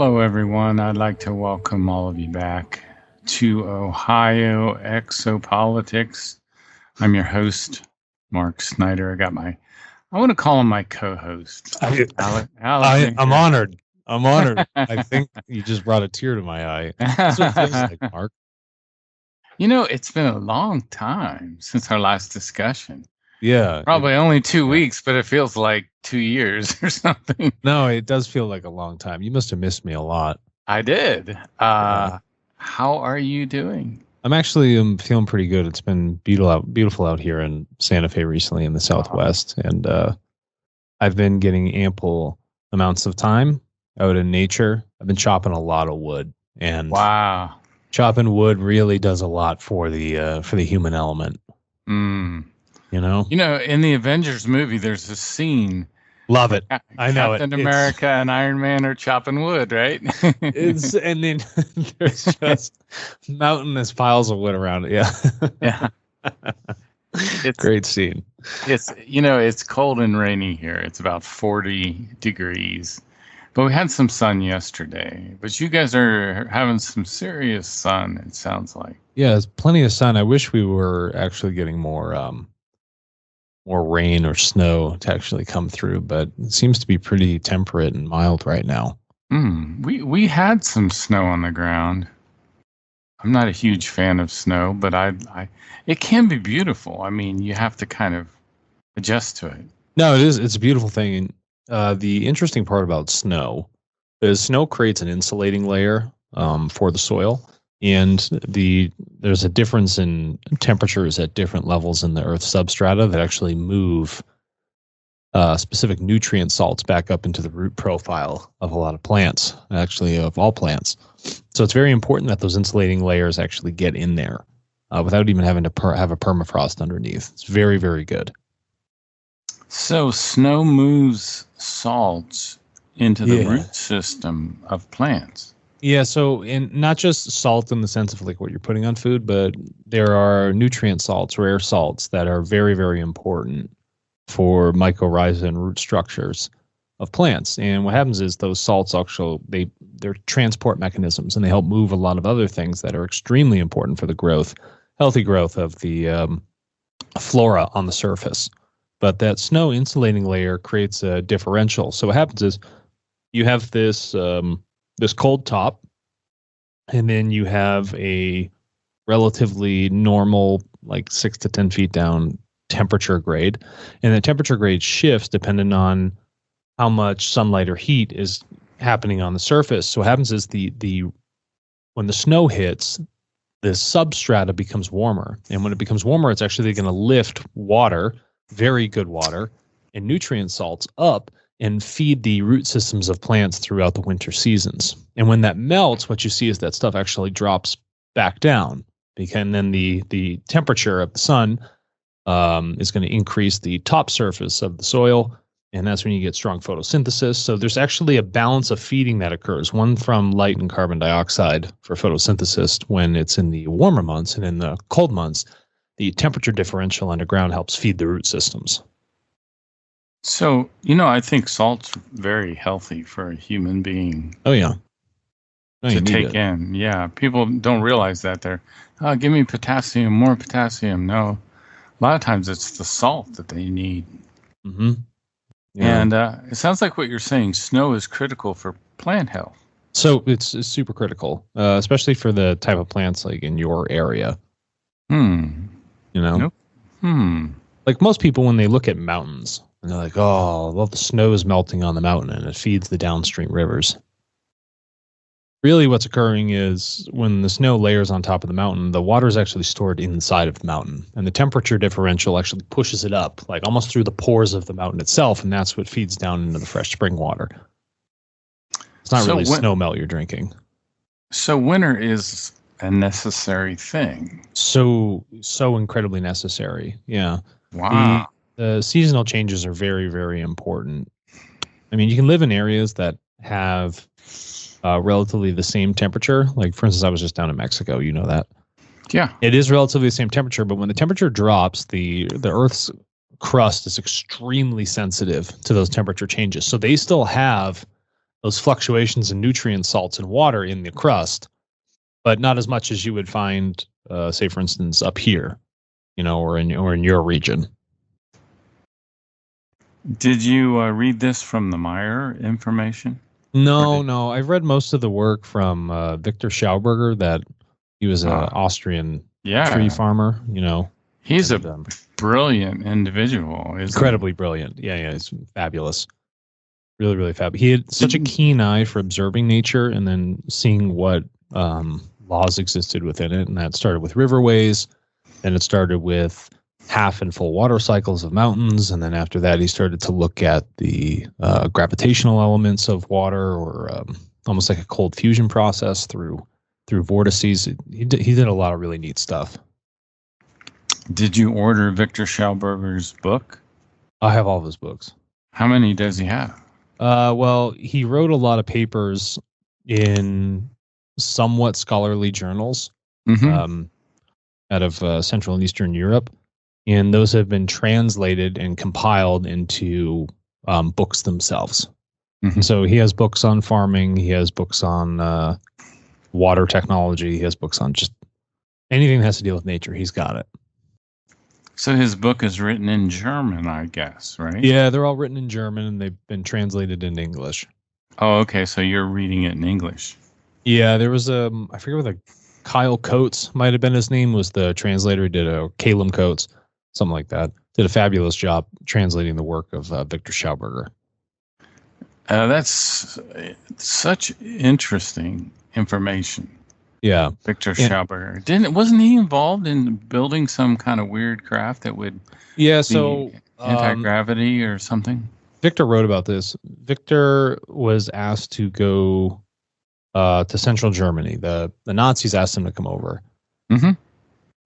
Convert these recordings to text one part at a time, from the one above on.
Hello, everyone. I'd like to welcome all of you back to Ohio Exopolitics. I'm your host, Mark Snider. I want to call him my co-host. I'm honored. I think you just brought a tear to my eye. That's what it feels like, Mark. You know, it's been a long time since our last discussion. Yeah. Probably only 2 weeks, but it feels like 2 years or something. No, it does feel like a long time. You must have missed me a lot. I did. How are you doing? I'm actually feeling pretty good. It's been beautiful out here in Santa Fe recently in the Southwest. And I've been getting ample amounts of time out in nature. I've been chopping a lot of wood. And wow. Chopping wood really does a lot for the human element. You know, in the Avengers movie, there's a scene. Love it. I know Captain America and Iron Man are chopping wood, right? And then there's just mountainous piles of wood around it. Yeah. Yeah. It's great scene. It's cold and rainy here. It's about 40 degrees. But we had some sun yesterday. But you guys are having some serious sun, it sounds like. Yeah, there's plenty of sun. I wish we were actually getting more rain or snow to actually come through, but it seems to be pretty temperate and mild right now. We had some snow on the ground. I'm not a huge fan of snow, but it can be beautiful. I mean, you have to kind of adjust to it. No, it is. It's a beautiful thing. The interesting part about snow is snow creates an insulating layer for the soil. And there's a difference in temperatures at different levels in the Earth's substrata that actually move specific nutrient salts back up into the root profile of a lot of plants, actually of all plants. So it's very important that those insulating layers actually get in there without even having to have a permafrost underneath. It's very, very good. So snow moves salts into the root system of plants. Yeah, so not just salt in the sense of like what you're putting on food, but there are nutrient salts, rare salts that are very, very important for mycorrhiza and root structures of plants. And what happens is those salts actually they're transport mechanisms, and they help move a lot of other things that are extremely important for the healthy growth of the flora on the surface. But that snow insulating layer creates a differential. So what happens is you have this cold top, and then you have a relatively normal, like 6 to 10 feet down temperature grade. And the temperature grade shifts depending on how much sunlight or heat is happening on the surface. So what happens is when the snow hits, the substrata becomes warmer. And when it becomes warmer, it's actually going to lift water, very good water, and nutrient salts up and feed the root systems of plants throughout the winter seasons. And when that melts, what you see is that stuff actually drops back down, and then the temperature of the sun is going to increase the top surface of the soil, and that's when you get strong photosynthesis. So there's actually a balance of feeding that occurs, one from light and carbon dioxide for photosynthesis when it's in the warmer months, and in the cold months, the temperature differential underground helps feed the root systems. So, I think salt's very healthy for a human being. Oh, yeah. To take in. Yeah. People don't realize that. Give me potassium, more potassium. No. A lot of times it's the salt that they need. Mm-hmm. Yeah. And it sounds like what you're saying, snow is critical for plant health. So it's super critical, especially for the type of plants like in your area. Nope. Like most people, when they look at mountains, and they're like, oh, well, the snow is melting on the mountain and it feeds the downstream rivers. Really what's occurring is when the snow layers on top of the mountain, the water is actually stored inside of the mountain. And the temperature differential actually pushes it up, like almost through the pores of the mountain itself. And that's what feeds down into the fresh spring water. It's not really snowmelt you're drinking. So winter is a necessary thing. So incredibly necessary. Yeah. Wow. The seasonal changes are very, very important. I mean, you can live in areas that have relatively the same temperature. Like, for instance, I was just down in Mexico. You know that. Yeah. It is relatively the same temperature, but when the temperature drops, the Earth's crust is extremely sensitive to those temperature changes. So they still have those fluctuations in nutrient salts and water in the crust, but not as much as you would find, say, for instance, up here, or in your region. Did you read this from the Meyer information? No. I've read most of the work from Victor Schauberger. That he was an Austrian tree farmer. He's a brilliant individual. Incredibly brilliant. Yeah, he's fabulous. Really, really fabulous. He had such a keen eye for observing nature and then seeing what laws existed within it. And that started with riverways, and it started with half and full water cycles of mountains. And then after that, he started to look at the gravitational elements of water, or almost like a cold fusion process through vortices. He did a lot of really neat stuff. Did you order Victor Schauberger's book? I have all of his books. How many does he have? Well, he wrote a lot of papers in somewhat scholarly journals out of Central and Eastern Europe. And those have been translated and compiled into books themselves. Mm-hmm. So he has books on farming. He has books on water technology. He has books on just anything that has to deal with nature. He's got it. So his book is written in German, I guess, right? Yeah, they're all written in German, and they've been translated into English. Oh, okay. So you're reading it in English. Yeah, there was I forget what Kyle Coates might have been his name, was the translator. He did Calum Coates, something like that. Did a fabulous job translating the work of Victor Schauberger. That's such interesting information. Yeah, Victor Schauberger. Wasn't he involved in building some kind of weird craft that would anti-gravity or something? Victor wrote about this. Victor was asked to go to Central Germany. The Nazis asked him to come over. Mm-hmm.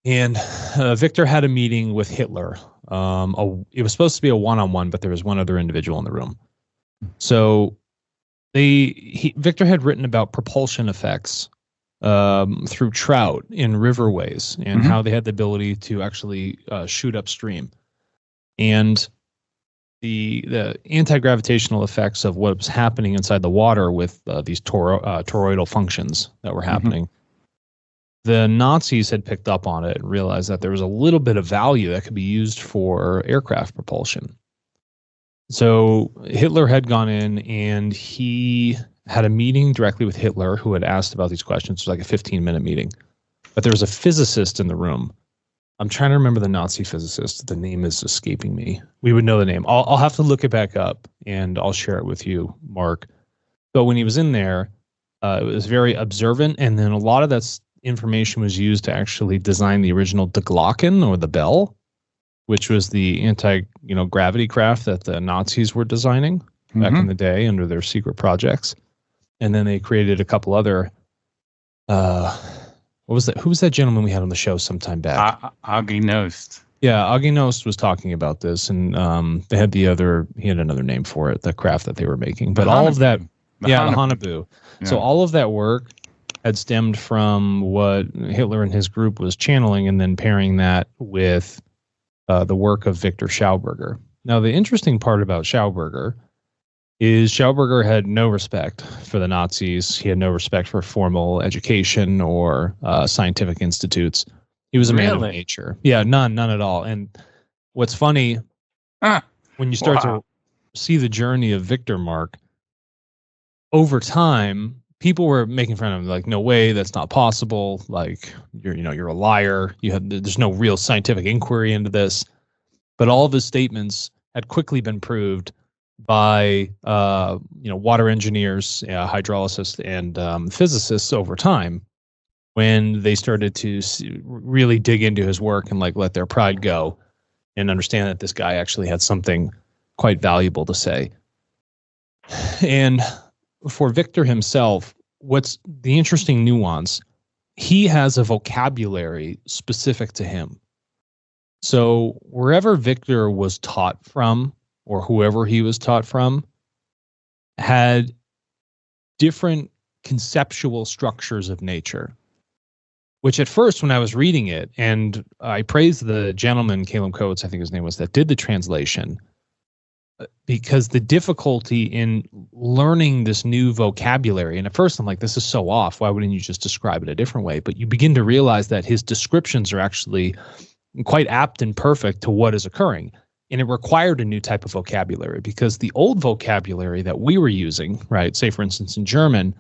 And Victor had a meeting with Hitler. It was supposed to be a one-on-one, but there was one other individual in the room. So Victor had written about propulsion effects through trout in riverways, and how they had the ability to actually shoot upstream, and the anti-gravitational effects of what was happening inside the water with these toroidal functions that were happening. The Nazis had picked up on it and realized that there was a little bit of value that could be used for aircraft propulsion. So Hitler had gone in, and he had a meeting directly with Hitler, who had asked about these questions. It was like a 15-minute meeting. But there was a physicist in the room. I'm trying to remember the Nazi physicist. The name is escaping me. We would know the name. I'll have to look it back up, and I'll share it with you, Mark. But when he was in there, it was very observant, and then a lot of that information was used to actually design the original De Glocken, or the bell, which was the anti-gravity craft that the Nazis were designing back in the day under their secret projects. And then they created a couple other. What was that? Who was that gentleman we had on the show sometime back? Augie Nost. Yeah, Augie Nost was talking about this, and they had he had another name for it, the craft that they were making. But all of that, the Hanabu. Yeah. So all of that work had stemmed from what Hitler and his group was channeling, and then pairing that with the work of Victor Schauberger. Now, the interesting part about Schauberger is Schauberger had no respect for the Nazis. He had no respect for formal education or scientific institutes. He was a man of nature. Yeah, none at all. And what's funny, when you start to see the journey of Victor, Mark, over time, people were making fun of him, like, no way, that's not possible. Like, you're a liar. There's no real scientific inquiry into this. But all of his statements had quickly been proved by water engineers, hydrologists, and physicists over time, when they started to really dig into his work and let their pride go and understand that this guy actually had something quite valuable to say. And for Victor himself, what's the interesting nuance, he has a vocabulary specific to him. So wherever Victor was taught from, or whoever he was taught from, had different conceptual structures of nature, which at first, when I was reading it, and I praised the gentleman, Calum Coates, I think his name was, that did the translation, because the difficulty in learning this new vocabulary, and at first I'm like, this is so off. Why wouldn't you just describe it a different way? But you begin to realize that his descriptions are actually quite apt and perfect to what is occurring. And it required a new type of vocabulary, because the old vocabulary that we were using, right, say for instance in German,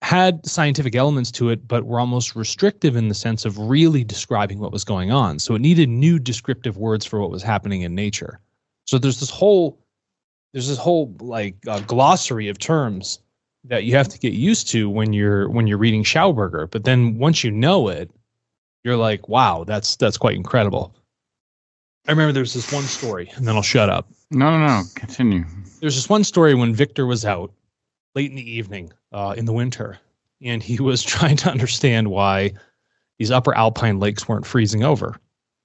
had scientific elements to it, but were almost restrictive in the sense of really describing what was going on. So it needed new descriptive words for what was happening in nature. So there's this whole like glossary of terms that you have to get used to when you're reading Schauberger. But then once you know it, you're like, wow, that's quite incredible. I remember there's this one story, and then I'll shut up. No. Continue. There's this one story when Victor was out late in the evening in the winter, and he was trying to understand why these upper alpine lakes weren't freezing over.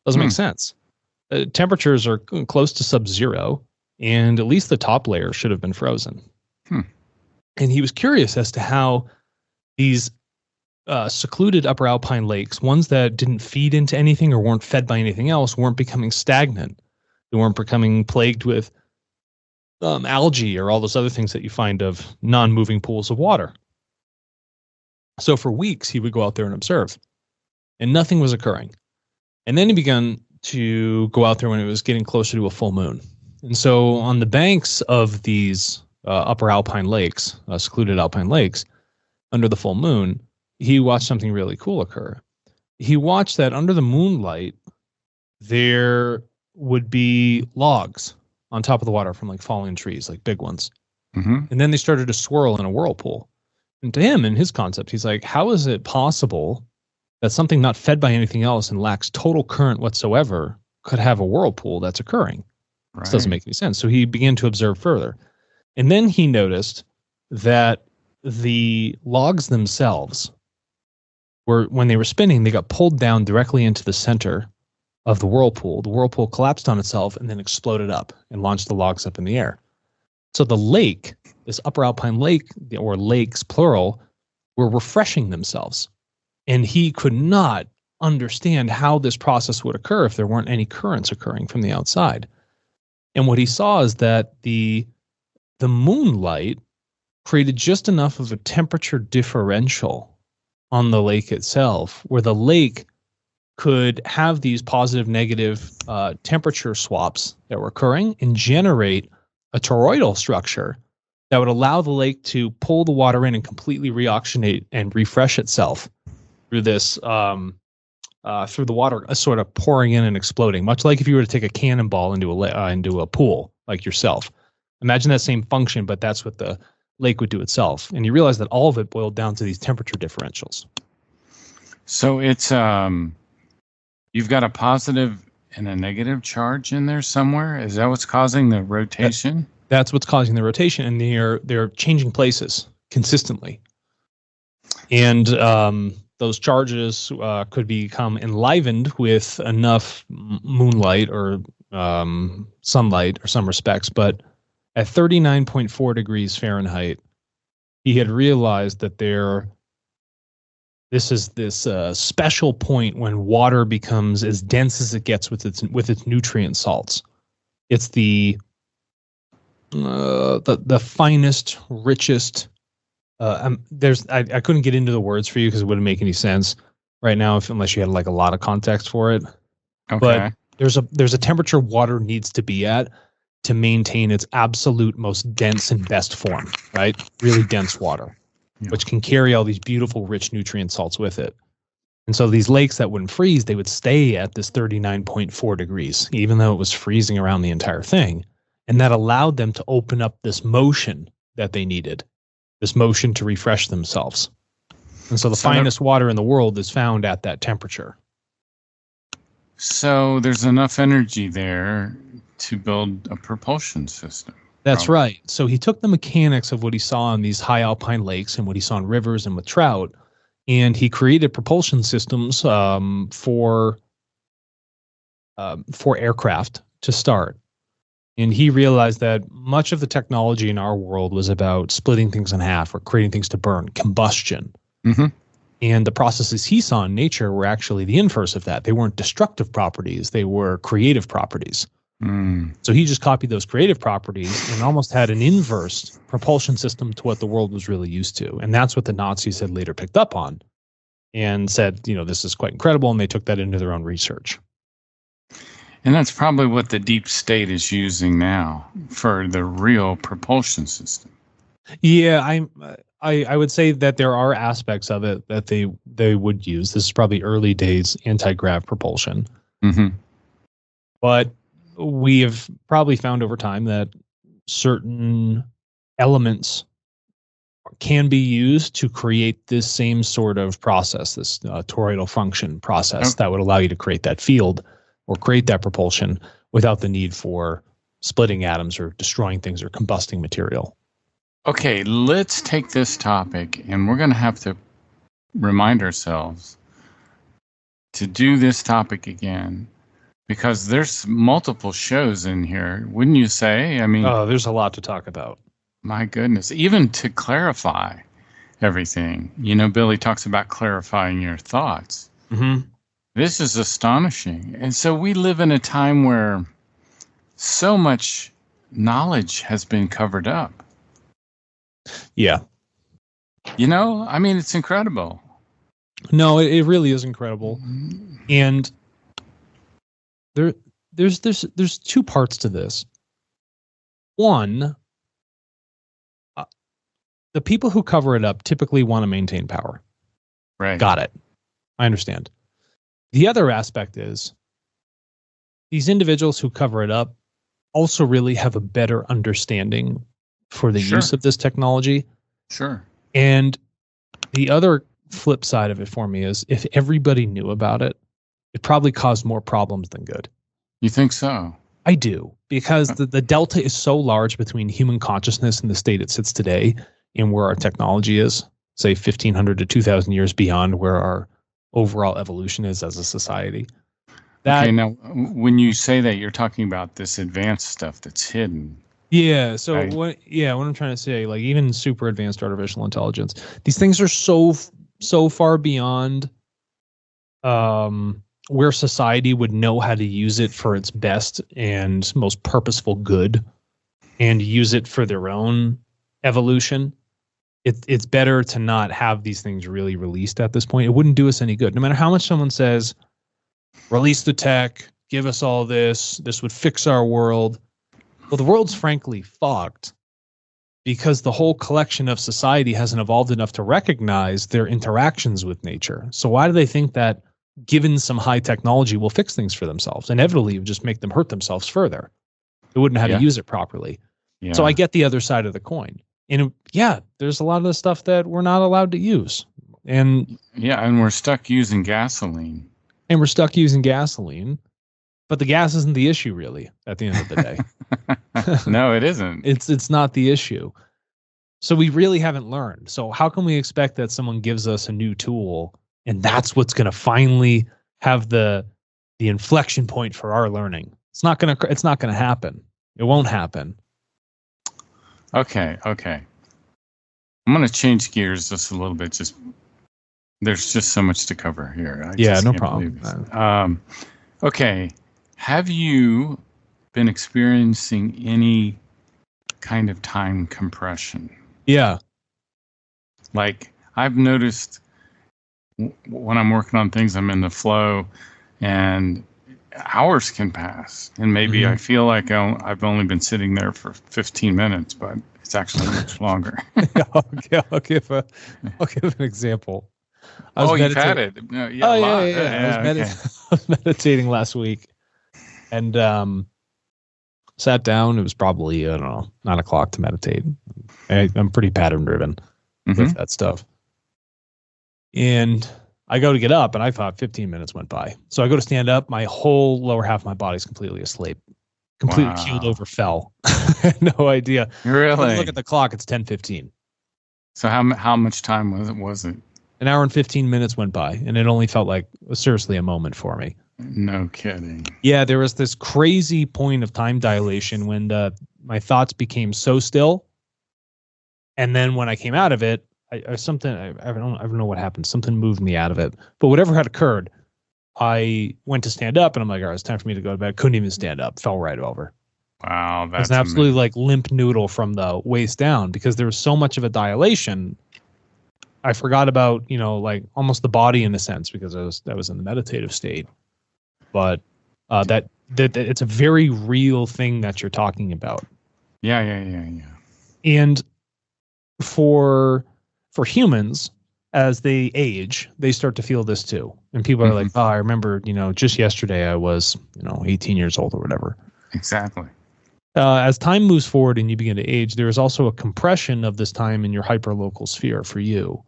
Doesn't make sense. Temperatures are close to sub-zero, and at least the top layer should have been frozen. And he was curious as to how these secluded upper alpine lakes, ones that didn't feed into anything or weren't fed by anything else, weren't becoming stagnant. They weren't becoming plagued with algae or all those other things that you find of non-moving pools of water. So for weeks, he would go out there and observe, and nothing was occurring. And then he began to go out there when it was getting closer to a full moon. And so on the banks of these upper alpine lakes, secluded alpine lakes, under the full moon, he watched something really cool occur. He watched that under the moonlight, there would be logs on top of the water from like falling trees, like big ones. And then they started to swirl in a whirlpool. And to him, in his concept, he's like, how is it possible that something not fed by anything else and lacks total current whatsoever could have a whirlpool that's occurring? This doesn't make any sense. So he began to observe further. And then he noticed that the logs themselves were, when they were spinning, they got pulled down directly into the center of the whirlpool. The whirlpool collapsed on itself and then exploded up and launched the logs up in the air. So the lake, this upper alpine lake, or lakes plural, were refreshing themselves. And he could not understand how this process would occur if there weren't any currents occurring from the outside. And what he saw is that the moonlight created just enough of a temperature differential on the lake itself, where the lake could have these positive negative temperature swaps that were occurring and generate a toroidal structure that would allow the lake to pull the water in and completely reoxygenate and refresh itself through this through the water sort of pouring in and exploding, much like if you were to take a cannonball into a pool like yourself. Imagine that same function, but that's what the lake would do itself. And you realize that all of it boiled down to these temperature differentials. So it's you've got a positive and a negative charge in there somewhere. Is that what's causing the rotation? That's what's causing the rotation, and they're changing places consistently. And those charges could become enlivened with enough moonlight or sunlight or some respects, but at 39.4 degrees Fahrenheit, he had realized that this is this special point when water becomes as dense as it gets with its nutrient salts. It's the finest, richest. I couldn't get into the words for you because it wouldn't make any sense right now unless you had like a lot of context for it. Okay. But there's a temperature water needs to be at to maintain its absolute most dense and best form, right? Really dense water, which can carry all these beautiful, rich nutrient salts with it. And so these lakes that wouldn't freeze, they would stay at this 39.4 degrees, even though it was freezing around the entire thing. And that allowed them to open up this motion that they needed, this motion to refresh themselves. And so the finest water in the world is found at that temperature. So there's enough energy there to build a propulsion system. That's right. So he took the mechanics of what he saw in these high alpine lakes and what he saw in rivers and with trout, and he created propulsion systems for aircraft to start. And he realized that much of the technology in our world was about splitting things in half or creating things to burn, combustion. Mm-hmm. And the processes he saw in nature were actually the inverse of that. They weren't destructive properties. They were creative properties. Mm. So he just copied those creative properties and almost had an inverse propulsion system to what the world was really used to. And that's what the Nazis had later picked up on and said, this is quite incredible. And they took that into their own research. And that's probably what the deep state is using now for the real propulsion system. Yeah, I would say that there are aspects of it that they would use. This is probably early days anti-grav propulsion. Mm-hmm. But we have probably found over time that certain elements can be used to create this same sort of process, this toroidal function process that would allow you to create that field or create that propulsion without the need for splitting atoms or destroying things or combusting material. Okay, let's take this topic, and we're going to have to remind ourselves to do this topic again, because there's multiple shows in here, wouldn't you say? I mean, there's a lot to talk about. My goodness, even to clarify everything. Billy talks about clarifying your thoughts. Mm-hmm. This is astonishing. And so we live in a time where so much knowledge has been covered up. Yeah. It's incredible. No, it really is incredible. And there's two parts to this. One, the people who cover it up typically want to maintain power. Right. Got it. I understand. The other aspect is these individuals who cover it up also really have a better understanding for the use of this technology. Sure. And the other flip side of it for me is if everybody knew about it, it probably caused more problems than good. You think so? I do, because the delta is so large between human consciousness and the state it sits today and where our technology is, say 1,500 to 2,000 years beyond where our overall evolution is as a society. Okay, now, when you say that, you're talking about this advanced stuff that's hidden. Yeah, so what I'm trying to say, like even super advanced artificial intelligence, these things are so far beyond where society would know how to use it for its best and most purposeful good and use it for their own evolution. It's better to not have these things really released at this point. It wouldn't do us any good. No matter how much someone says, release the tech, give us all this would fix our world. Well, the world's frankly fucked because the whole collection of society hasn't evolved enough to recognize their interactions with nature. So why do they think that given some high technology will fix things for themselves? Inevitably, it would just make them hurt themselves further. They wouldn't know how to use it properly. Yeah. So I get the other side of the coin. And there's a lot of the stuff that we're not allowed to use. And we're stuck using gasoline. But the gas isn't the issue, really, at the end of the day. No, it isn't. It's not the issue. So we really haven't learned. So how can we expect that someone gives us a new tool and that's what's going to finally have the inflection point for our learning? It's not going to happen. It won't happen. Okay. I'm going to change gears just a little bit. There's just so much to cover here. No problem. Okay. Have you been experiencing any kind of time compression? Yeah. Like I've noticed when I'm working on things, I'm in the flow and hours can pass. And maybe I feel like I've only been sitting there for 15 minutes, but it's actually much longer. I'll give an example. You've had it. I was meditating last week and sat down. It was probably, 9 o'clock to meditate. I'm pretty pattern driven with that stuff. And I go to get up and I thought 15 minutes went by. So I go to stand up. My whole lower half of my body's completely asleep. Completely keeled over, fell. No idea. Really? Look at the clock. It's 10:15. So how much time was it? An hour and 15 minutes went by, and it only felt like seriously a moment for me. No kidding. Yeah, there was this crazy point of time dilation when my thoughts became so still, and then when I came out of it, I don't know what happened. Something moved me out of it. But whatever had occurred, I went to stand up, and I'm like, all right, it's time for me to go to bed. Couldn't even stand up. Fell right over. Wow, It was that's an absolutely amazing. like limp noodle from the waist down because there was so much of a dilation. I forgot about, like almost the body in a sense because I was in the meditative state. But that it's a very real thing that you're talking about. Yeah. And for humans, as they age, they start to feel this too. And people are like, Hmm. oh, I remember, just yesterday I was, 18 years old or whatever. Exactly. As time moves forward and you begin to age, there is also a compression of this time in your hyperlocal sphere for you.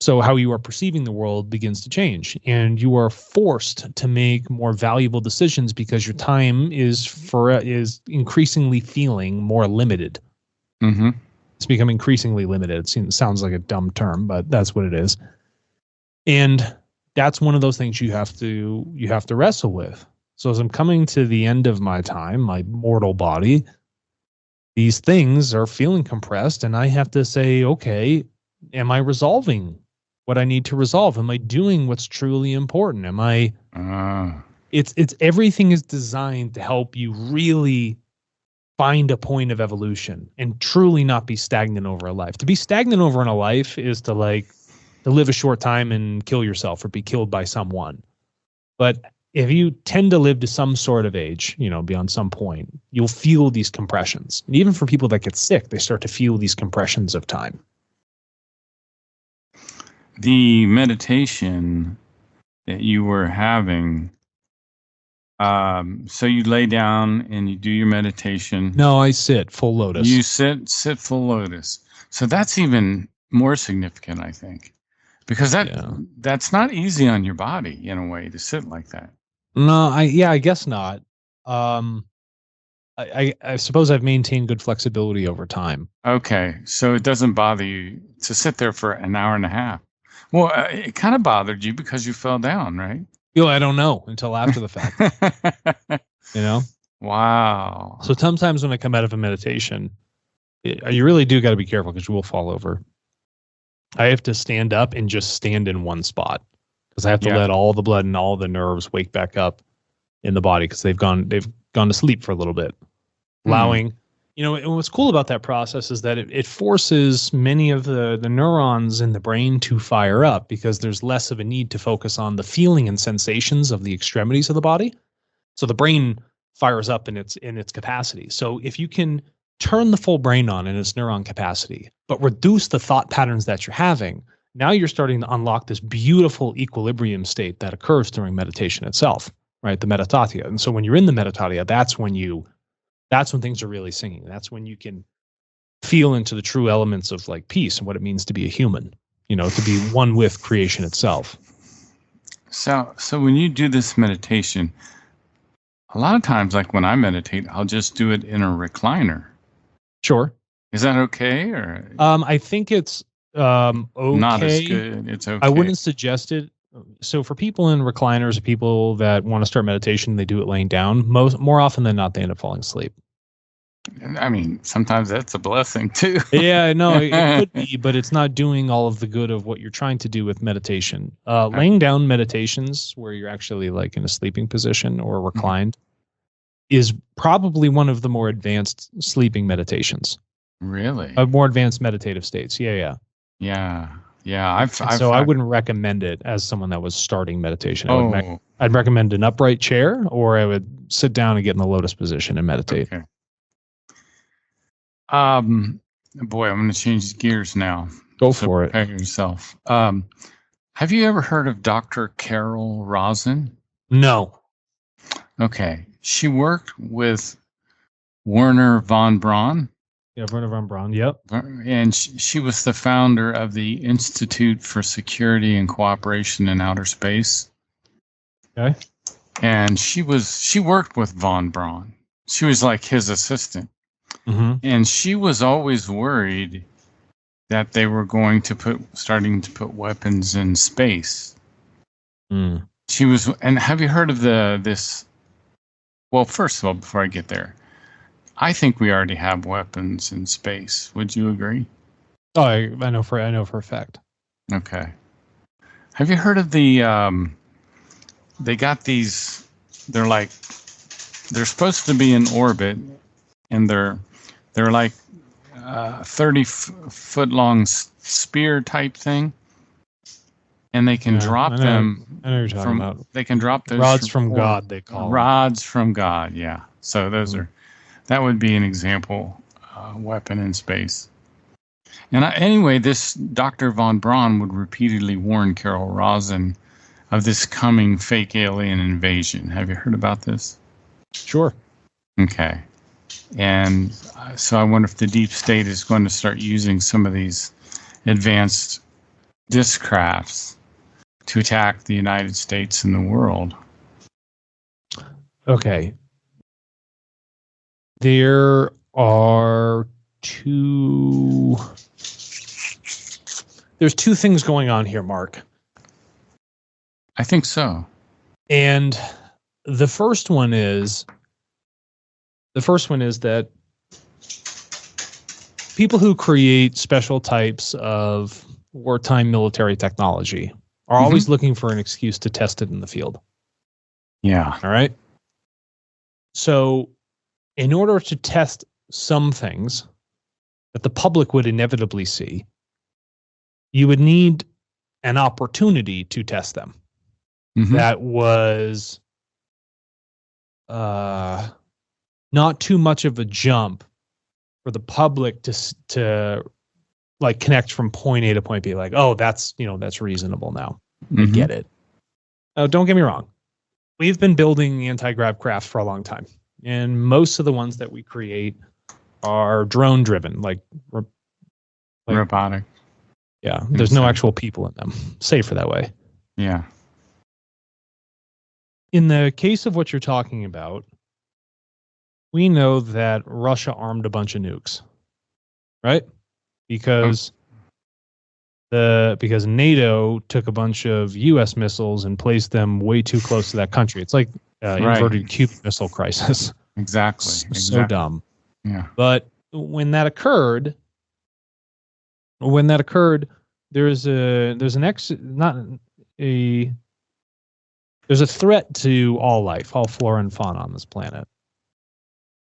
So how you are perceiving the world begins to change, and you are forced to make more valuable decisions because your time is increasingly feeling more limited. Hmm. It's become increasingly limited. It sounds like a dumb term, but that's what it is. And that's one of those things you have to wrestle with. So as I'm coming to the end of my time, my mortal body, these things are feeling compressed, and I have to say, okay, am I resolving what I need to resolve? Am I doing what's truly important? Am I it's everything is designed to help you really find a point of evolution and truly not be stagnant over a life. To be stagnant over in a life is to live a short time and kill yourself or be killed by someone. But if you tend to live to some sort of age, beyond some point, you'll feel these compressions. And even for people that get sick, they start to feel these compressions of time. The meditation that you were having, so you lay down and you do your meditation. No, I sit full lotus. You sit full lotus. So that's even more significant, I think, because that's not easy on your body in a way to sit like that. No, I guess not. I suppose I've maintained good flexibility over time. Okay, so it doesn't bother you to sit there for an hour and a half. Well, it kind of bothered you because you fell down, right? I don't know until after the fact. Wow. So sometimes when I come out of a meditation, you really do got to be careful because you will fall over. I have to stand up and just stand in one spot because I have to let all the blood and all the nerves wake back up in the body because they've gone to sleep for a little bit, allowing. And what's cool about that process is that it forces many of the neurons in the brain to fire up because there's less of a need to focus on the feeling and sensations of the extremities of the body. So the brain fires up in its capacity. So if you can turn the full brain on in its neuron capacity, but reduce the thought patterns that you're having, now you're starting to unlock this beautiful equilibrium state that occurs during meditation itself, right? The meditatio. And so when you're in the meditatio, that's when things are really singing. That's when you can feel into the true elements of like peace and what it means to be a human, to be one with creation itself. So when you do this meditation, a lot of times, like when I meditate, I'll just do it in a recliner. Sure. Is that okay? Or I think it's okay. Not as good. It's okay. I wouldn't suggest it. So for people in recliners, people that want to start meditation, they do it laying down. More often than not, they end up falling asleep. I mean, sometimes that's a blessing too. Yeah, no, it could be, but it's not doing all of the good of what you're trying to do with meditation. Laying down meditations where you're actually like in a sleeping position or reclined is probably one of the more advanced sleeping meditations. Really? More advanced meditative states. Yeah. I wouldn't recommend it as someone that was starting meditation. I'd recommend an upright chair, or I would sit down and get in the lotus position and meditate. Okay. Boy, I'm going to change gears now. Go for it. Prepare yourself. Have you ever heard of Dr. Carol Rosin? No. Okay. She worked with Werner von Braun. Yeah, Werner von Braun, yep. And she was the founder of the Institute for Security and Cooperation in Outer Space. Okay. And she worked with von Braun. She was like his assistant. Mm-hmm. And she was always worried that they were starting to put weapons in space. Mm. She was, and have you heard of this? Well, first of all, before I get there, I think we already have weapons in space. Would you agree? Oh, I know for a fact. Okay. Have you heard of the they got these. They're supposed to be in orbit, and they're like 30-foot long spear type thing, and they can drop them. I know what you're talking about. They can drop those rods from God. They call rods from God. Yeah. So those are. That would be an example weapon in space. And anyway, this Dr. von Braun would repeatedly warn Carol Rosin of this coming fake alien invasion. Have you heard about this? Sure. Okay. And so I wonder if the deep state is going to start using some of these advanced disc crafts to attack the United States and the world. Okay. There are there's two things going on here, Mark. I think so. And the first one is that people who create special types of wartime military technology are always looking for an excuse to test it in the field. Yeah. All right. So in order to test some things that the public would inevitably see, you would need an opportunity to test them. That was not too much of a jump for the public to like connect from point A to point B. Like, oh, that's reasonable now. I get it. Oh, don't get me wrong. We've been building anti-grav craft for a long time. And most of the ones that we create are drone driven, like robotic. Yeah. There's no actual people in them. Safer that way. Yeah. In the case of what you're talking about, we know that Russia armed a bunch of nukes, right? Because NATO took a bunch of U.S. missiles and placed them way too close to that country. It's like inverted Cuban Missile Crisis. Exactly. So dumb. Yeah. But when that occurred, there's a threat to all life, all flora and fauna on this planet,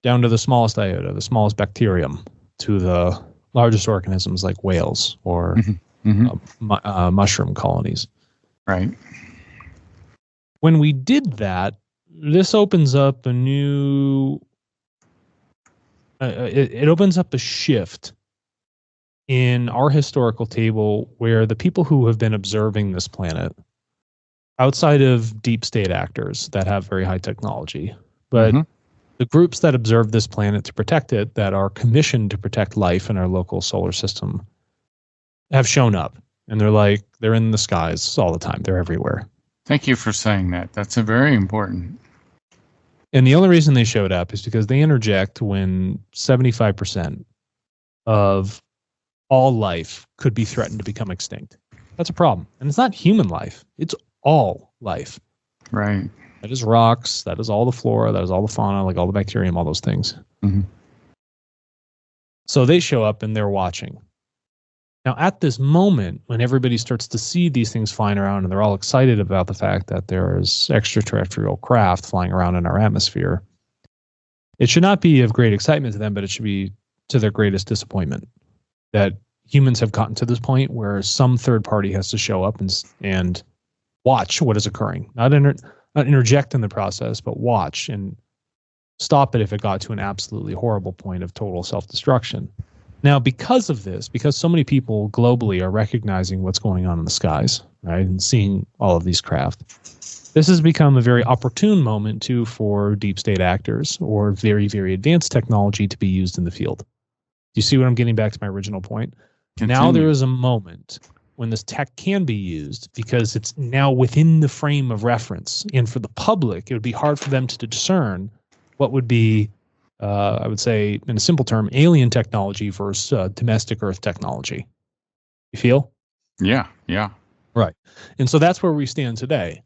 down to the smallest iota, the smallest bacterium, to the largest organisms like whales or mushroom colonies. Right. When we did that, this opens up a new. It opens up a shift in our historical table where the people who have been observing this planet, outside of deep state actors that have very high technology, but the groups that observe this planet to protect it, that are commissioned to protect life in our local solar system, have shown up. And they're in the skies all the time. They're everywhere. Thank you for saying that. That's a very important. And the only reason they showed up is because they interject when 75% of all life could be threatened to become extinct. That's a problem. And it's not human life. It's all life. Right. That is rocks. That is all the flora. That is all the fauna, like all the bacterium, all those things. So they show up and they're watching. Now, at this moment, when everybody starts to see these things flying around and they're all excited about the fact that there is extraterrestrial craft flying around in our atmosphere, it should not be of great excitement to them, but it should be to their greatest disappointment that humans have gotten to this point where some third party has to show up and watch what is occurring. Not interject in the process, but watch and stop it if it got to an absolutely horrible point of total self-destruction. Now, because of this, because so many people globally are recognizing what's going on in the skies, right, and seeing all of these craft, this has become a very opportune moment, too, for deep state actors or very, very advanced technology to be used in the field. Do you see what I'm getting back to my original point? Continue. Now there is a moment when this tech can be used because it's now within the frame of reference. And for the public, it would be hard for them to discern what would be, I would say, in a simple term, alien technology versus domestic Earth technology. You feel? Yeah. Right. And so that's where we stand today.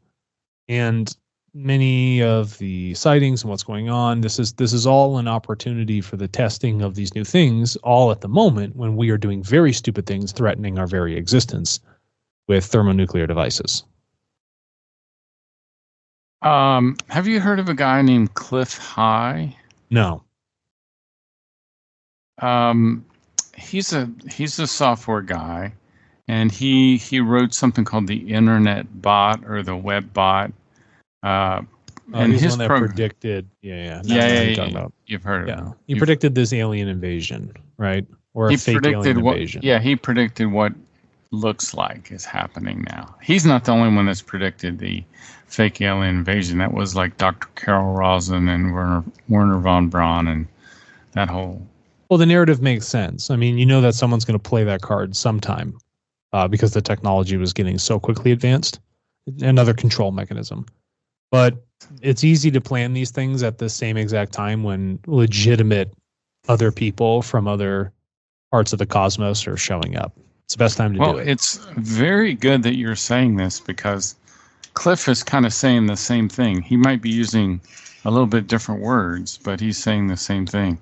And many of the sightings and what's going on, this is all an opportunity for the testing of these new things, all at the moment when we are doing very stupid things threatening our very existence with thermonuclear devices. Have you heard of a guy named Cliff High? No. Um, he's a software guy, and he wrote something called the Internet Bot or the Web Bot. Uh, Oh, and he's the his one that program, predicted. Yeah. Now, yeah, now yeah, you're yeah, talking yeah. about. You've heard of Yeah. him. He predicted this alien invasion, right? Or a He fake predicted alien what? invasion. Yeah, he predicted what looks like is happening now. He's not the only one that's predicted the fake alien invasion. That was like Dr. Carol Rosin and Werner von Braun and that whole. Well, the narrative makes sense. I mean, you know that someone's going to play that card sometime because the technology was getting so quickly advanced. Another control mechanism. But it's easy to plan these things at the same exact time when legitimate other people from other parts of the cosmos are showing up. It's the best time to do Well, it. it's very good that you're saying this because Cliff is kind of saying the same thing. He might be using a little bit different words, but he's saying the same thing.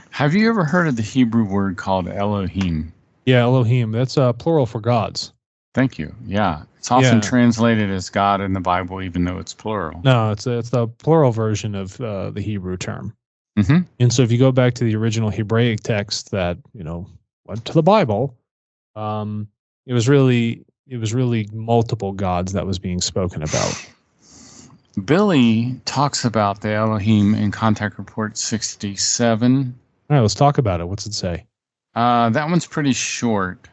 Have you ever heard of the Hebrew word called Elohim? Yeah, Elohim. That's plural for gods. Thank you. Yeah. It's often Yeah. translated as God in the Bible, even though it's plural. No, it's the plural version of the Hebrew term. Mm-hmm. And so if you go back to the original Hebraic text that, went to the Bible, it was really multiple gods that was being spoken about. Billy talks about the Elohim in Contact Report 67. All right, let's talk about it. What's it say? That one's pretty short,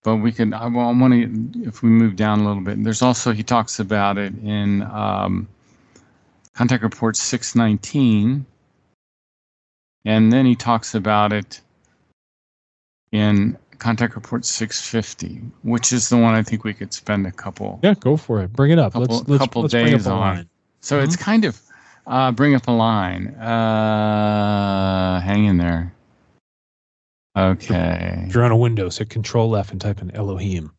but we could. I want to. If we move down a little bit, there's also he talks about it in Contact Report 619, and then he talks about it in Contact Report 650, which is the one I think we could spend a couple. Yeah, go for it. Bring it up. Let's Days bring up a on. line. So it's kind of bring up a line. Hang in there. Okay. If you're on a Windows, hit Control F and type in Elohim.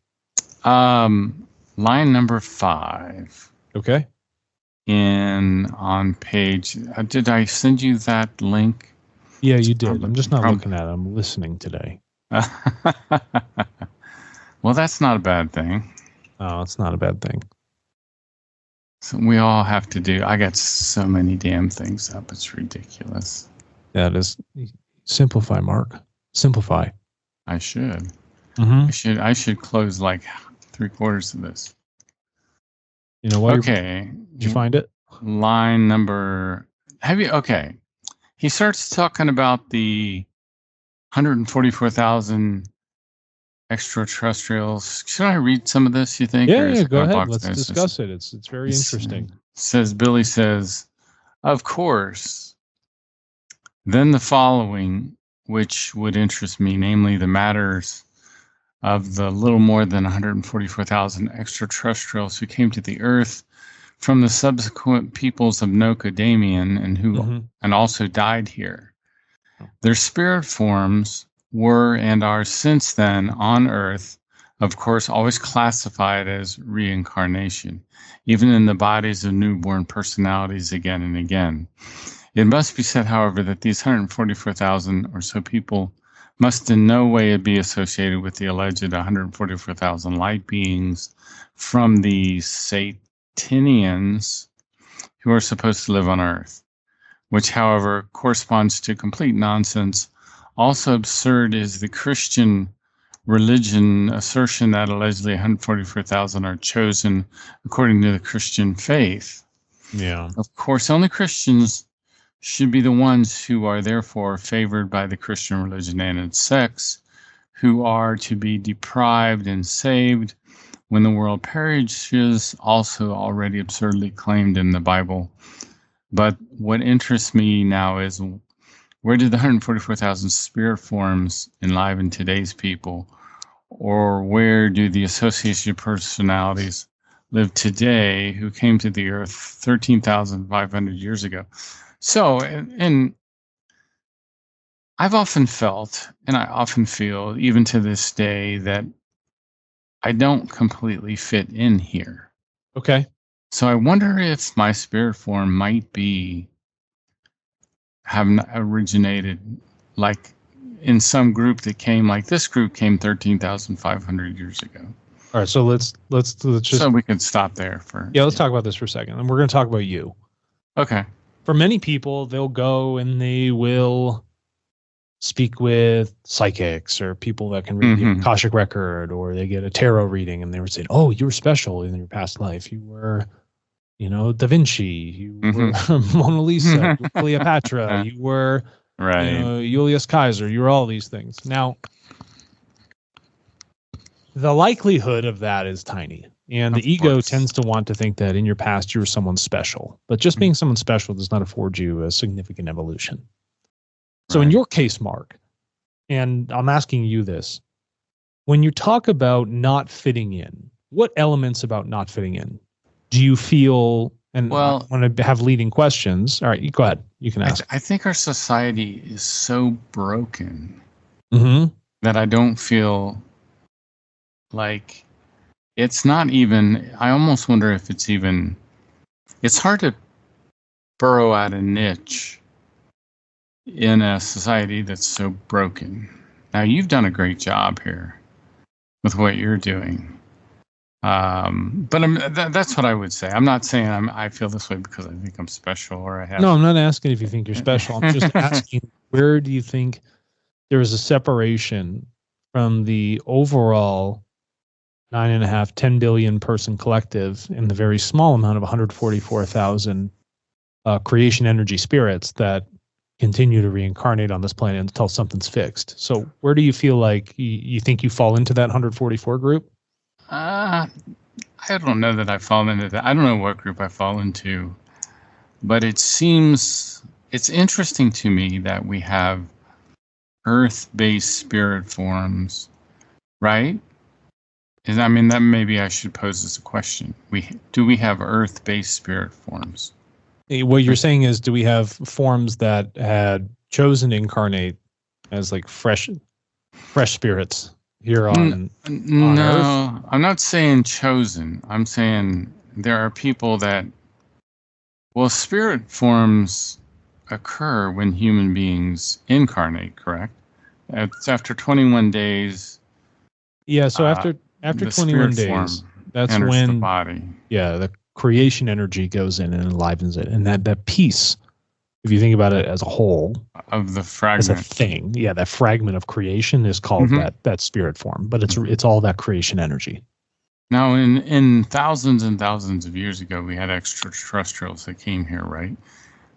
Line number 5. Okay. On page. Did I send you that link? Yeah, you did. I'm just not looking at it. I'm listening today. Well, that's not a bad thing. Oh, it's not a bad thing. So we all have to do. I got so many damn things up. It's ridiculous. Yeah, it is. Simplify, Mark. Simplify. I should. Mm-hmm. I should close like 3/4 of this. You know what? Okay. Did you find it? Line number. Okay. He starts talking about the 144,000 extraterrestrials. Should I read some of this, you think? Yeah, go ahead. Let's discuss it. It's very interesting. Billy says, of course. Then the following, which would interest me, namely the matters of the little more than 144,000 extraterrestrials who came to the Earth from the subsequent peoples of Nocodamian and who and also died here. Their spirit forms were and are since then on Earth, of course, always classified as reincarnation, even in the bodies of newborn personalities again and again. It must be said, however, that these 144,000 or so people must in no way be associated with the alleged 144,000 light beings from the Satanians who are supposed to live on Earth, which, however, corresponds to complete nonsense. Also absurd is the Christian religion assertion that allegedly 144,000 are chosen according to the Christian faith. Yeah. Of course, only Christians should be the ones who are therefore favored by the Christian religion and its sects, who are to be deprived and saved when the world perishes, also already absurdly claimed in the Bible. But what interests me now is, where did the 144,000 spirit forms enliven today's people? Or where do the association of personalities live today who came to the Earth 13,500 years ago? So, and I've often felt, and I often feel, even to this day, that I don't completely fit in here. Okay. So I wonder if my spirit form might have originated like in some group that came, like this group came 13,500 years ago. All right, so let's just So we can stop there for. Yeah, let's talk about this for a second. And we're going to talk about you. Okay. For many people, they'll go and they will speak with psychics or people that can read the Akashic record, or they get a tarot reading and they were saying, "Oh, you were special in your past life. You were, Da Vinci. You were Mona Lisa. You were Cleopatra. You were, Julius Caesar. You were all these things." Now, the likelihood of that is tiny. And the ego tends to want to think that in your past you were someone special. But just being someone special does not afford you a significant evolution. So in your case, Mark, and I'm asking you this, when you talk about not fitting in, what elements about not fitting in do you feel, and I want to have leading questions. All right, you go ahead. You can ask. I think our society is so broken that I don't feel like it's not even, I almost wonder if it's even, it's hard to burrow out a niche in a society that's so broken. Now, you've done a great job here with what you're doing. But that's what I would say. I'm not saying I feel this way because I think I'm special or I have. No, I'm not asking if you think you're special. I'm just asking, where do you think there is a separation from the overall 9.5, 10 billion person collective in the very small amount of 144,000 creation energy spirits that continue to reincarnate on this planet until something's fixed? So where do you feel like you think you fall into that 144 group? I don't know that I fall into that. I don't know what group I fall into, but it's interesting to me that we have earth-based spirit forms, right? I mean, that maybe I should pose as a question. Do we have earth-based spirit forms? What you're saying is, do we have forms that had chosen to incarnate as like fresh spirits here on Earth? I'm not saying chosen. I'm saying there are people that, spirit forms occur when human beings incarnate, correct? It's after 21 days. Yeah, so after 21 days, that's when the body. Yeah, the creation energy goes in and enlivens it. And that piece, if you think about it as a whole, of the fragment, as a thing, that fragment of creation is called that spirit form. But it's all that creation energy. Now, in thousands and thousands of years ago, we had extraterrestrials that came here, right?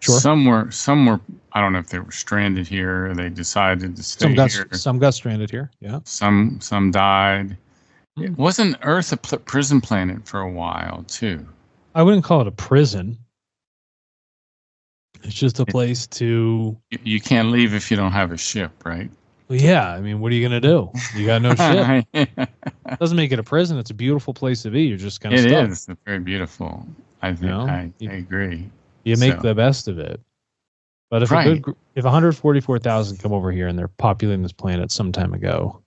Sure. Some were. I don't know if they were stranded here or they decided to stay here. Some got stranded here. Yeah. Some died. Wasn't Earth a prison planet for a while too? I wouldn't call it a prison. It's just a place to. You can't leave if you don't have a ship, right? Well, yeah. I mean, what are you going to do? You got no ship. It doesn't make it a prison. It's a beautiful place to be. You're just kind of stuck. It is very beautiful. I think I agree. You make the best of it. But if if 144,000 come over here and they're populating this planet some time ago,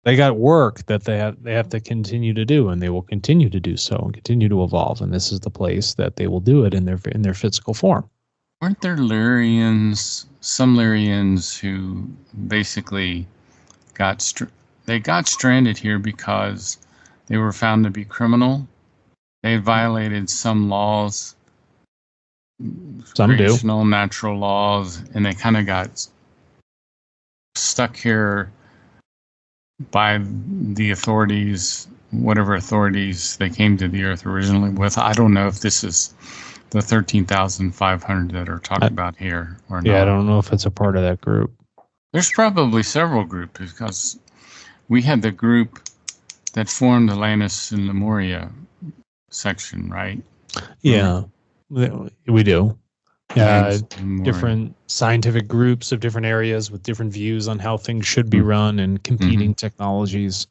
they got work that they have to continue to do, and they will continue to do so and continue to evolve. And this is the place that they will do it in their physical form. Weren't there some Lyrians who basically got stranded here because they were found to be criminal? They had violated some laws, creational, natural laws, and they kind of got stuck here by the authorities, whatever authorities they came to the Earth originally with. I don't know if this is the 13,500 that are talking about here or not. Yeah, I don't know if it's a part of that group. There's probably several groups because we had the group that formed Atlantis and Lemuria section, right? Yeah, we do. Different scientific groups of different areas with different views on how things should be run and competing technologies.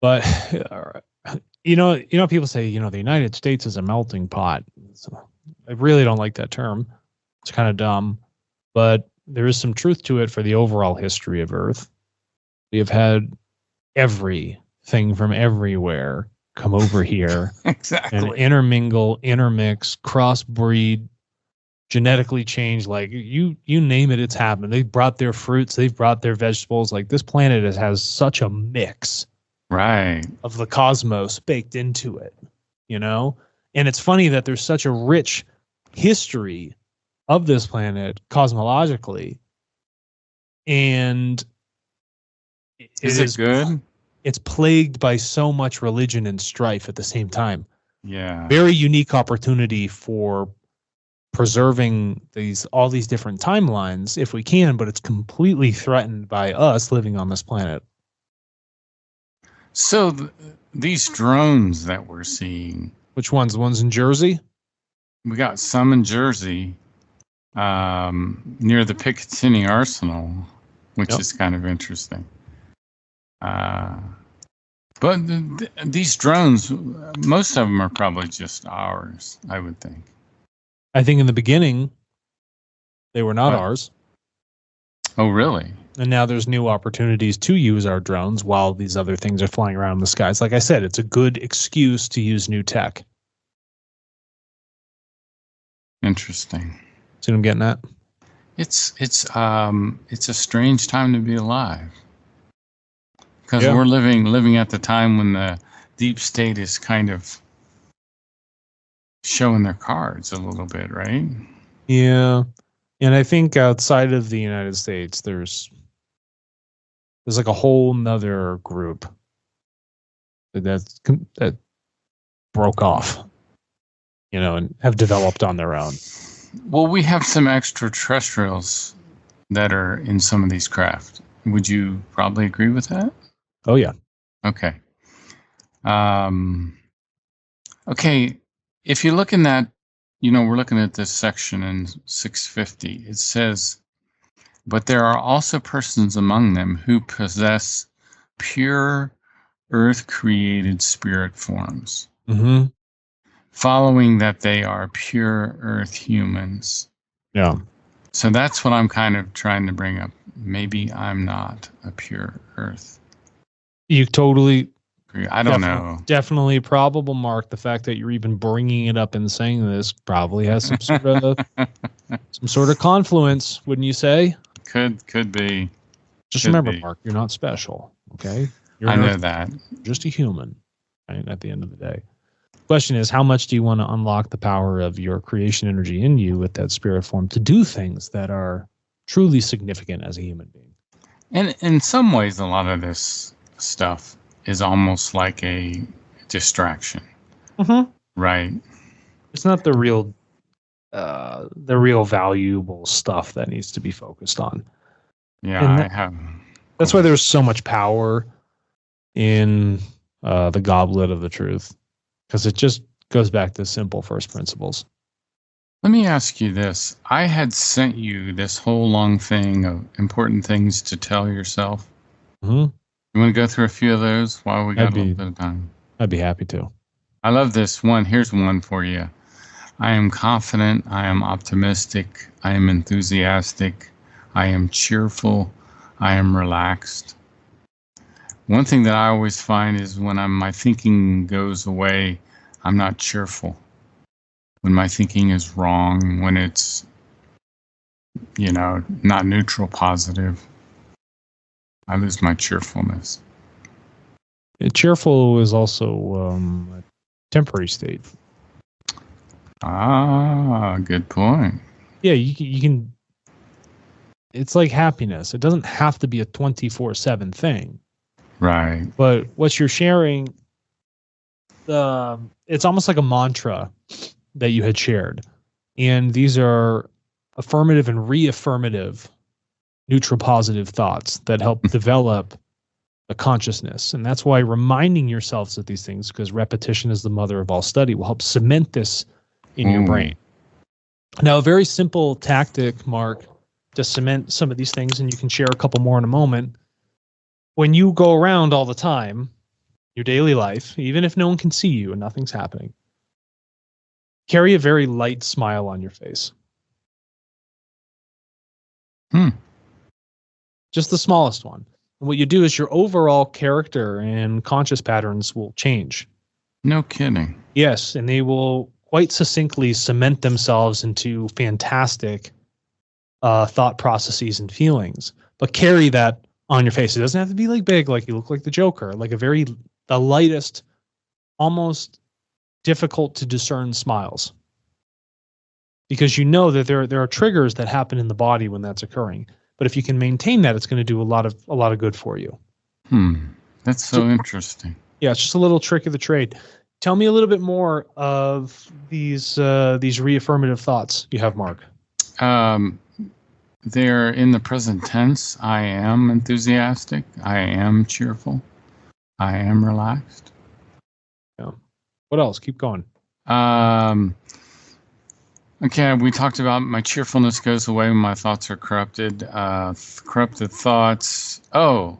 But people say the United States is a melting pot. So I really don't like that term. It's kind of dumb, but there is some truth to it for the overall history of Earth. We have had everything from everywhere come over here exactly, and intermingle, intermix, crossbreed, genetically changed, like you name it, it's happened. They've brought their fruits, they've brought their vegetables. Like this planet has such a mix Right. of the cosmos baked into it, you know? And it's funny that there's such a rich history of this planet cosmologically. And is it good? It's plagued by so much religion and strife at the same time. Yeah. Very unique opportunity for preserving all these different timelines if we can, but it's completely threatened by us living on this planet. So these drones that we're seeing, which ones? The ones in Jersey? We got some in Jersey, near the Picatinny Arsenal, which is kind of interesting. But these drones, most of them are probably just ours, I would think. I think in the beginning, they were not ours. Oh, really? And now there's new opportunities to use our drones while these other things are flying around in the skies. Like I said, it's a good excuse to use new tech. Interesting. See what I'm getting at? It's a strange time to be alive. Because we're living at the time when the deep state is kind of showing their cards a little bit, right? Yeah. And I think outside of the United States, there's like a whole nother group that broke off, and have developed on their own. Well, we have some extraterrestrials that are in some of these craft. Would you probably agree with that? Oh, yeah. Okay. Okay. If you look in that, we're looking at this section in 650. It says, but there are also persons among them who possess pure earth-created spirit forms, following that they are pure earth humans. Yeah. So that's what I'm kind of trying to bring up. Maybe I'm not a pure earth. You totally... I don't know. Definitely probable, Mark. The fact that you're even bringing it up and saying this probably has some sort of confluence, wouldn't you say? Could be. Just remember, Mark, you're not special. Okay, I know that. Just a human. Right? At the end of the day, question is, how much do you want to unlock the power of your creation energy in you with that spirit form to do things that are truly significant as a human being? And in some ways, a lot of this stuff is almost like a distraction, right? It's not the real valuable stuff that needs to be focused on. Yeah, that's why there's so much power in the goblet of the truth, because it just goes back to simple first principles. Let me ask you this. I had sent you this whole long thing of important things to tell yourself. You want to go through a few of those while we got a little bit of time? I'd be happy to. I love this one. Here's one for you. I am confident. I am optimistic. I am enthusiastic. I am cheerful. I am relaxed. One thing that I always find is when my thinking goes away, I'm not cheerful. When my thinking is wrong, when it's, not neutral, positive, I lose my cheerfulness. Cheerful is also a temporary state. Ah, good point. Yeah, you can. It's like happiness. It doesn't have to be a 24/7 thing. Right. But what you're sharing, it's almost like a mantra that you had shared. And these are affirmative and reaffirmative neutral positive thoughts that help develop a consciousness. And that's why reminding yourselves of these things, because repetition is the mother of all study, will help cement this in your brain. Now, a very simple tactic, Mark, to cement some of these things, and you can share a couple more in a moment. When you go around all the time, your daily life, even if no one can see you and nothing's happening, carry a very light smile on your face. Just the smallest one. And what you do is your overall character and conscious patterns will change. No kidding. Yes, and they will quite succinctly cement themselves into fantastic thought processes and feelings, but carry that on your face. It doesn't have to be like big, like you look like the Joker, like the lightest, almost difficult to discern smiles. Because you know that there are triggers that happen in the body when that's occurring. But if you can maintain that, it's going to do a lot of good for you. That's so interesting. Yeah, it's just a little trick of the trade. Tell me a little bit more of these reaffirmative thoughts you have, Mark. They're in the present tense. I am enthusiastic. I am cheerful. I am relaxed. Yeah. What else? Keep going. Okay, we talked about my cheerfulness goes away when my thoughts are corrupted. Corrupted thoughts. Oh,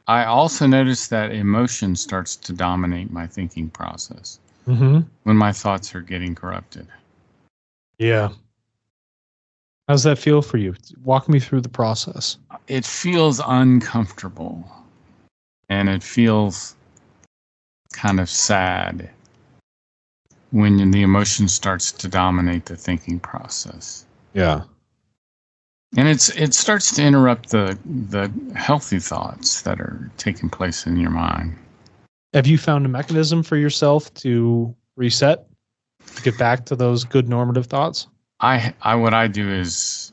I also noticed that emotion starts to dominate my thinking process when my thoughts are getting corrupted. Yeah. How's that feel for you? Walk me through the process. It feels uncomfortable, and it feels kind of sad when the emotion starts to dominate the thinking process. Yeah. And it starts to interrupt the healthy thoughts that are taking place in your mind. Have you found a mechanism for yourself to reset, to get back to those good normative thoughts? What I do is,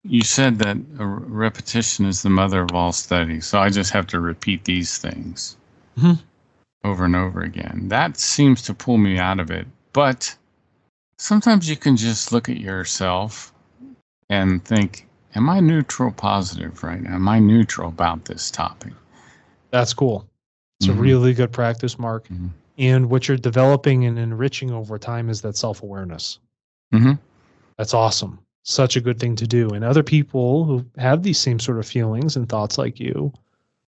you said that repetition is the mother of all study. So I just have to repeat these things over and over again. That seems to pull me out of it. But sometimes you can just look at yourself and think, am I neutral positive right now? Am I neutral about this topic? That's cool. It's a really good practice, Mark. And what you're developing and enriching over time is that self-awareness. That's awesome. Such a good thing to do. And other people who have these same sort of feelings and thoughts like you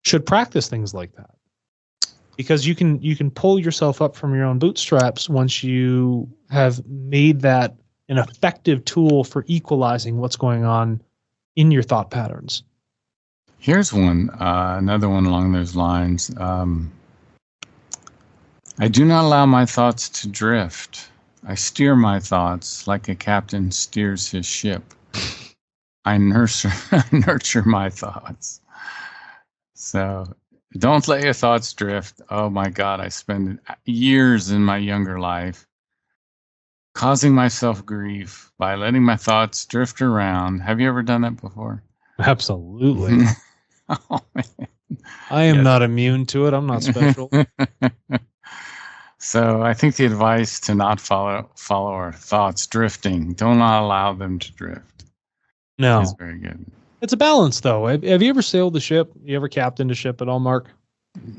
should practice things like that. Because you can pull yourself up from your own bootstraps once you have made that an effective tool for equalizing what's going on in your thought patterns. Here's one, another one along those lines. I do not allow my thoughts to drift. I steer my thoughts like a captain steers his ship. I nurture my thoughts. So don't let your thoughts drift. Oh my God, I spent years in my younger life causing myself grief by letting my thoughts drift around. Have you ever done that before? Absolutely. Oh, man. I am not immune to it. I'm not special. So I think the advice to not follow our thoughts drifting, don't allow them to drift. No. Is very good. It's a balance, though. Have you ever sailed a ship? You ever captained a ship at all, Mark?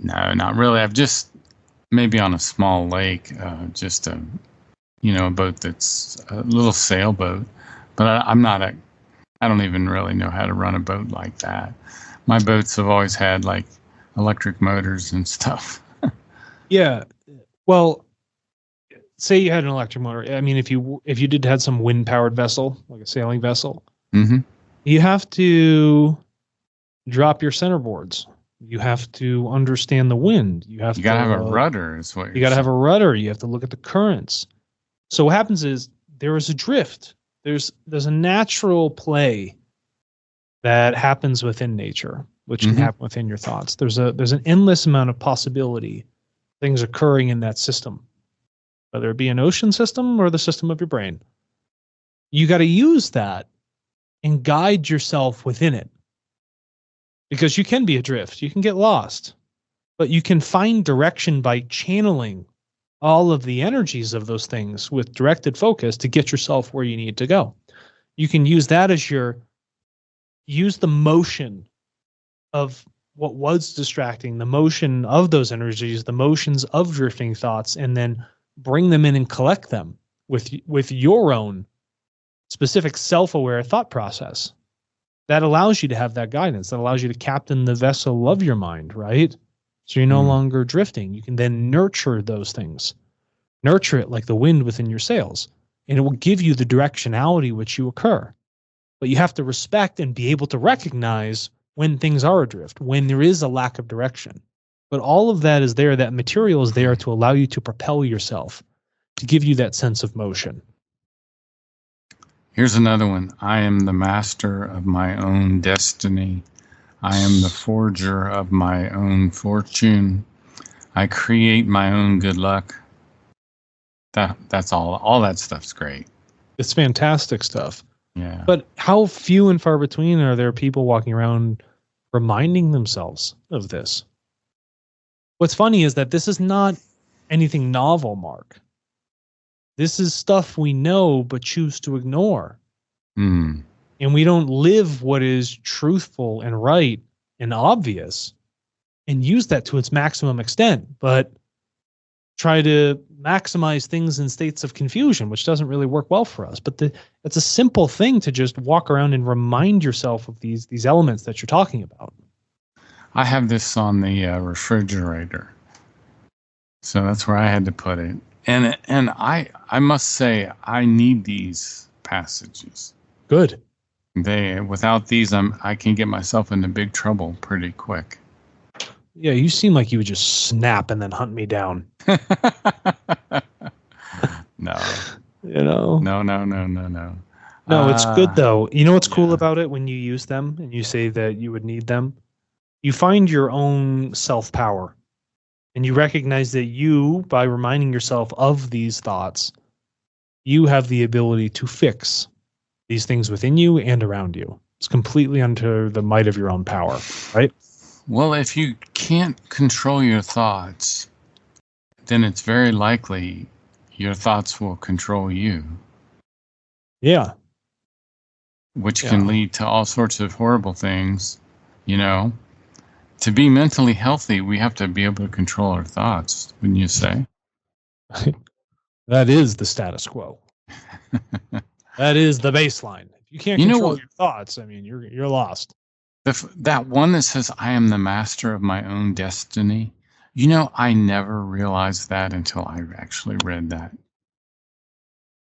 No, not really. I've just maybe on a small lake, just a boat that's a little sailboat. But I don't even really know how to run a boat like that. My boats have always had like electric motors and stuff. Yeah. Well, say you had an electric motor. I mean, if you did have some wind powered vessel, like a sailing vessel, you have to drop your centerboards. You have to understand the wind. You gotta have a rudder, is what you gotta have a rudder. You have to look at the currents. So what happens is there is a drift. There's a natural play that happens within nature, which can happen within your thoughts. There's an endless amount of possibility, things occurring in that system, whether it be an ocean system or the system of your brain. You got to use that and guide yourself within it, because you can be adrift. You can get lost, but you can find direction by channeling all of the energies of those things with directed focus to get yourself where you need to go. You can use that as use the motion of what was distracting, the motion of those energies, the motions of drifting thoughts, and then bring them in and collect them with your own specific self-aware thought process. That allows you to have that guidance. That allows you to captain the vessel of your mind, right? So you're no longer drifting. You can then nurture those things. Nurture it like the wind within your sails, and it will give you the directionality which you occur. But you have to respect and be able to recognize when things are adrift, when there is a lack of direction. But all of that is there, that material is there to allow you to propel yourself, to give you that sense of motion. Here's another one. I am the master of my own destiny. I am the forger of my own fortune. I create my own good luck. That's all. All that stuff's great. It's fantastic stuff. Yeah. But how few and far between are there people walking around reminding themselves of this? What's funny is that this is not anything novel, Mark. This is stuff we know but choose to ignore. Mm. And we don't live what is truthful and right and obvious and use that to its maximum extent, but try to maximize things in states of confusion, which doesn't really work well for us. But it's a simple thing to just walk around and remind yourself of these elements that you're talking about. I have this on the refrigerator, so that's where I had to put it. And I must say I need these passages. Good. Without these, I can get myself into big trouble pretty quick. Yeah, you seem like you would just snap and then hunt me down. No. No. No, it's good though. You know what's cool about it when you use them and you say that you would need them? You find your own self-power. And you recognize that you, by reminding yourself of these thoughts, you have the ability to fix these things within you and around you. It's completely under the might of your own power, right? Well, if you can't control your thoughts, then it's very likely your thoughts will control you. Yeah. Which can lead to all sorts of horrible things, To be mentally healthy, we have to be able to control our thoughts, wouldn't you say? That is the status quo. That is the baseline. If you can't control your thoughts, I mean, you're lost. That one that says, I am the master of my own destiny. I never realized that until I actually read that.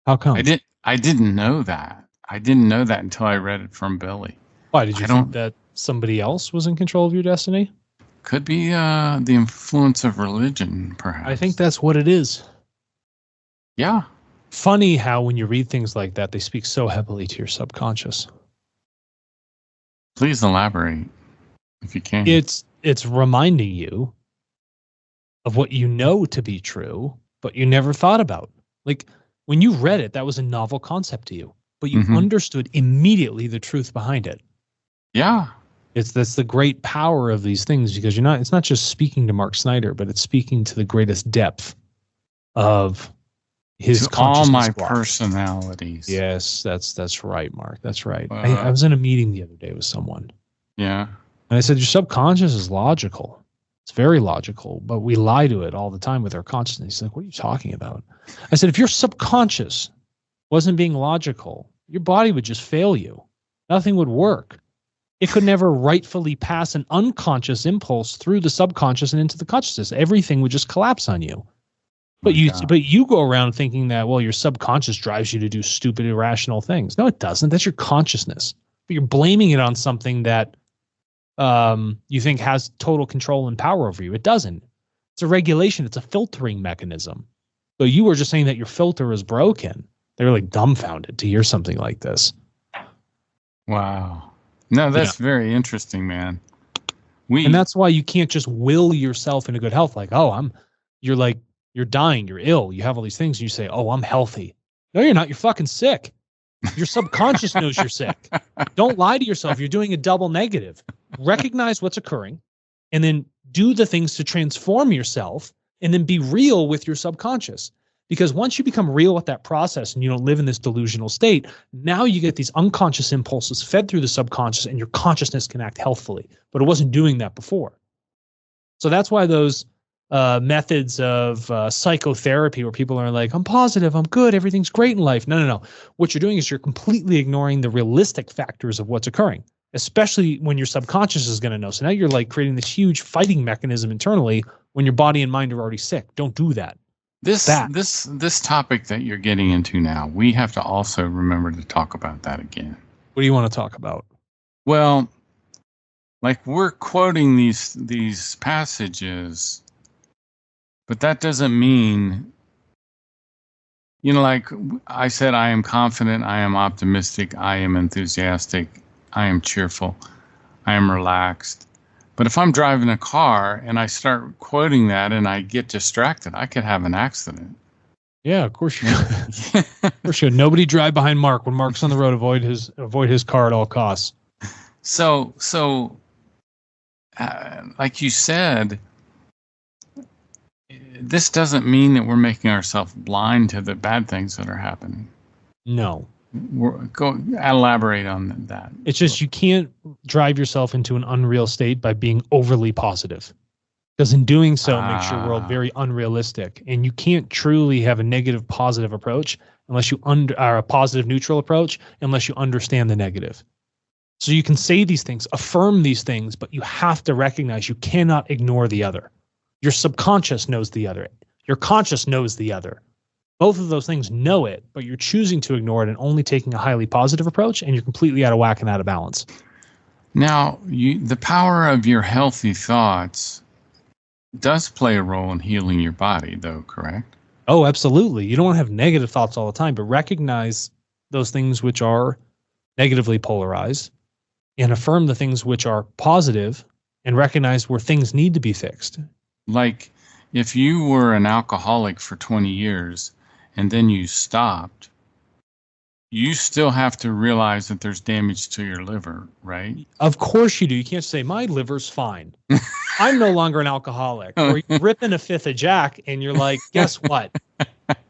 How come? I didn't know that. I didn't know that until I read it from Billy. Why did you think that somebody else was in control of your destiny? Could be the influence of religion, perhaps. I think that's what it is. Yeah. Funny how when you read things like that, they speak so heavily to your subconscious. Please elaborate, if you can. It's reminding you of what you know to be true, but you never thought about. Like when you read it, that was a novel concept to you, but you understood immediately the truth behind it. Yeah. That's the great power of these things, because it's not just speaking to Mark Snider, but it's speaking to the greatest depth of his all my block. Personalities. Yes, that's right, Mark. That's right. I was in a meeting the other day with someone. Yeah. And I said, your subconscious is logical. It's very logical, but we lie to it all the time with our consciousness. He's like, what are you talking about? I said, if your subconscious wasn't being logical, your body would just fail you. Nothing would work. It could never rightfully pass an unconscious impulse through the subconscious and into the consciousness. Everything would just collapse on you. But you go around thinking that, well, your subconscious drives you to do stupid, irrational things. No, it doesn't. That's your consciousness. But you're blaming it on something that you think has total control and power over you. It doesn't. It's a regulation. It's a filtering mechanism. So you were just saying that your filter is broken. They're like dumbfounded to hear something like this. Wow. No, that's very interesting, man. And that's why you can't just will yourself into good health. Like, you're dying, you're ill, you have all these things, and you say, oh, I'm healthy. No, you're not. You're fucking sick. Your subconscious knows you're sick. Don't lie to yourself. You're doing a double negative. Recognize what's occurring, and then do the things to transform yourself, and then be real with your subconscious. Because once you become real with that process and you don't live in this delusional state, now you get these unconscious impulses fed through the subconscious, and your consciousness can act healthfully. But it wasn't doing that before. So that's why those methods of psychotherapy where people are like, I'm positive, I'm good, everything's great in life. No. What you're doing is you're completely ignoring the realistic factors of what's occurring, especially when your subconscious is going to know. So now you're like creating this huge fighting mechanism internally when your body and mind are already sick. Don't do that. This topic that you're getting into now, we have to also remember to talk about that again. What do you want to talk about? Well, like we're quoting these passages, but that doesn't mean like I said, I am confident, I am optimistic, I am enthusiastic, I am cheerful, I am relaxed. But if I'm driving a car and I start quoting that and I get distracted, I could have an accident. Yeah, of course you could. Of course you could. Nobody drive behind Mark. When Mark's on the road, avoid his car at all costs. So, like you said, this doesn't mean that we're making ourselves blind to the bad things that are happening. No. Go elaborate on that. It's just you can't drive yourself into an unreal state by being overly positive. Because in doing so, it makes your world very unrealistic. And you can't truly have a negative positive approach unless you are a positive neutral approach, unless you understand the negative. So you can say these things, affirm these things, but you have to recognize you cannot ignore the other. Your subconscious knows the other. Your conscious knows the other. Both of those things know it, but you're choosing to ignore it and only taking a highly positive approach, and you're completely out of whack and out of balance. Now, the power of your healthy thoughts does play a role in healing your body, though, correct? Oh, absolutely. You don't want to have negative thoughts all the time, but recognize those things which are negatively polarized and affirm the things which are positive and recognize where things need to be fixed. Like if you were an alcoholic for 20 years and then you stopped, you still have to realize that there's damage to your liver, right? Of course you do. You can't say my liver's fine. I'm no longer an alcoholic. Or you're ripping a fifth of Jack and you're like, guess what?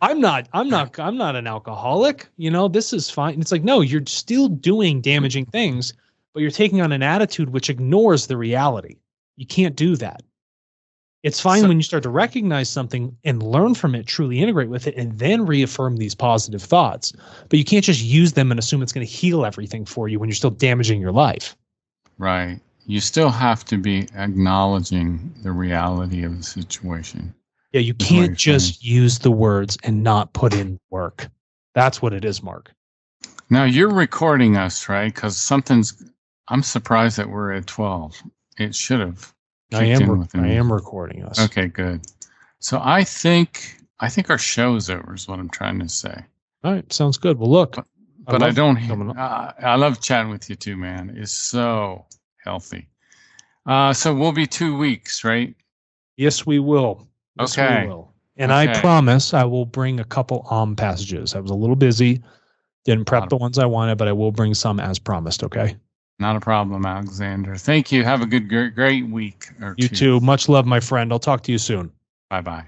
I'm not an alcoholic. This is fine. And it's like, no, you're still doing damaging things, but you're taking on an attitude which ignores the reality. You can't do that. It's fine when you start to recognize something and learn from it, truly integrate with it, and then reaffirm these positive thoughts. But you can't just use them and assume it's going to heal everything for you when you're still damaging your life. Right. You still have to be acknowledging the reality of the situation. Yeah, you can't just use the words and not put in work. That's what it is, Mark. Now, you're recording us, right? Because I'm surprised that we're at 12. It should have. I am recording us. Okay, good. So I think our show's over is what I'm trying to say. All right, sounds good. Well, look. But I love chatting with you too, man. It's so healthy. So we'll be 2 weeks, right? Yes, we will. Yes, okay. We will. And I promise I will bring a couple passages. I was a little busy. Didn't prep the ones I wanted, but I will bring some as promised, okay? Not a problem, Alexander. Thank you. Have a great week. You too. Much love, my friend. I'll talk to you soon. Bye-bye.